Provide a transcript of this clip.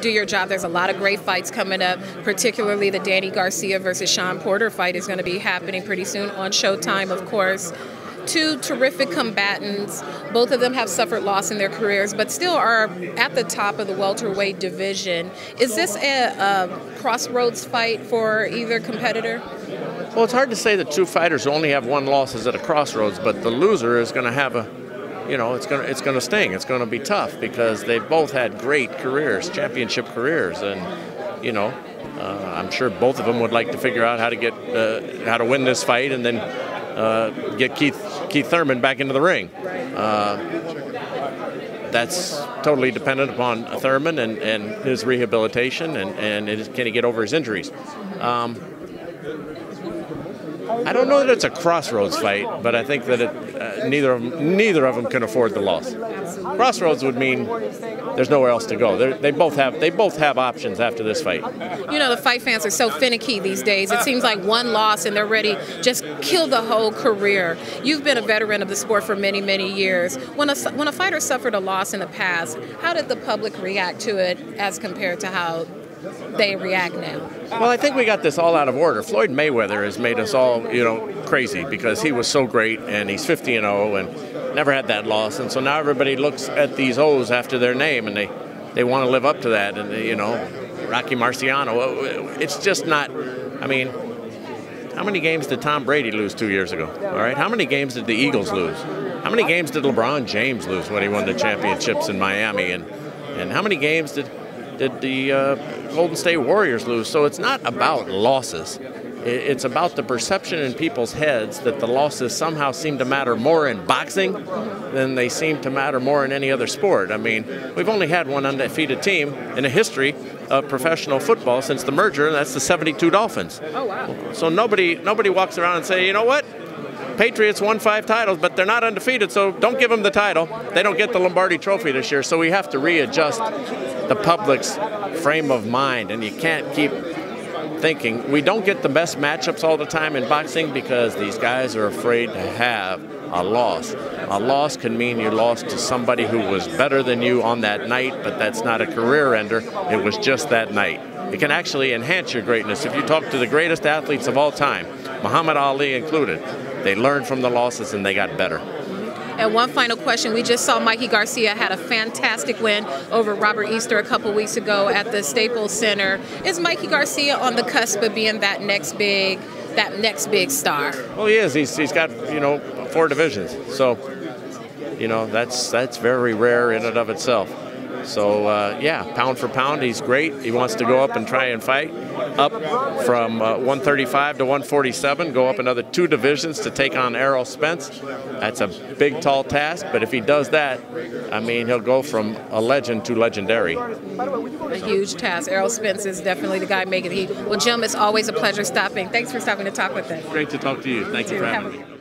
do your job. There's a lot of great fights coming up, particularly the Danny Garcia versus Shawn Porter fight is going to be happening pretty soon on Showtime, of course. Two terrific combatants. Both of them have suffered loss in their careers, but still are at the top of the welterweight division. Is this a crossroads fight for either competitor? Well, it's hard to say that two fighters who only have one loss is at a crossroads, but the loser is going to have a, you know, it's going to sting. It's going to be tough because they've both had great careers, championship careers, and you know, I'm sure both of them would like to figure out how to get how to win this fight and then get Keith Thurman back into the ring. That's totally dependent upon Thurman and his rehabilitation and can he get over his injuries. I don't know that it's a crossroads fight, but I think that neither of them can afford the loss. Crossroads would mean there's nowhere else to go. They both have options after this fight. You know, the fight fans are so finicky these days. It seems like one loss and they're ready to just kill the whole career. You've been a veteran of the sport for many, many years. When a fighter suffered a loss in the past, how did the public react to it as compared to how they react now? Well, I think we got this all out of order. Floyd Mayweather has made us all, you know, crazy because he was so great and he's 50-0 and never had that loss, and so now everybody looks at these O's after their name and they want to live up to that, and you know, Rocky Marciano. It's just not. I mean, how many games did Tom Brady lose 2 years ago? All right, how many games did the Eagles lose? How many games did LeBron James lose when he won the championships in Miami? And how many games did the Golden State Warriors lose? So it's not about losses. It's about the perception in people's heads that the losses somehow seem to matter more in boxing than they seem to matter more in any other sport. I mean, we've only had one undefeated team in the history of professional football since the merger, and that's the '72 Dolphins. Oh, wow. So nobody walks around and say, you know what? Patriots won 5 titles, but they're not undefeated, so don't give them the title. They don't get the Lombardi Trophy this year, so we have to readjust the public's frame of mind, and you can't keep thinking. We don't get the best matchups all the time in boxing because these guys are afraid to have a loss. A loss can mean you lost to somebody who was better than you on that night, but that's not a career ender. It was just that night. It can actually enhance your greatness. If you talk to the greatest athletes of all time, Muhammad Ali included, they learned from the losses and they got better. And one final question. We just saw Mikey Garcia had a fantastic win over Robert Easter a couple weeks ago at the Staples Center. Is Mikey Garcia on the cusp of being that next big star? Well, he is. He's got, you know, 4 divisions. So, you know, that's very rare in and of itself. So, yeah, pound for pound, he's great. He wants to go up and try and fight up from 135 to 147, go up another 2 divisions to take on Errol Spence. That's a big, tall task, but if he does that, I mean, he'll go from a legend to legendary. A huge task. Errol Spence is definitely the guy making it. Well, Jim, it's always a pleasure stopping. Thanks for stopping to talk with us. Great to talk to you. Thank you for having me.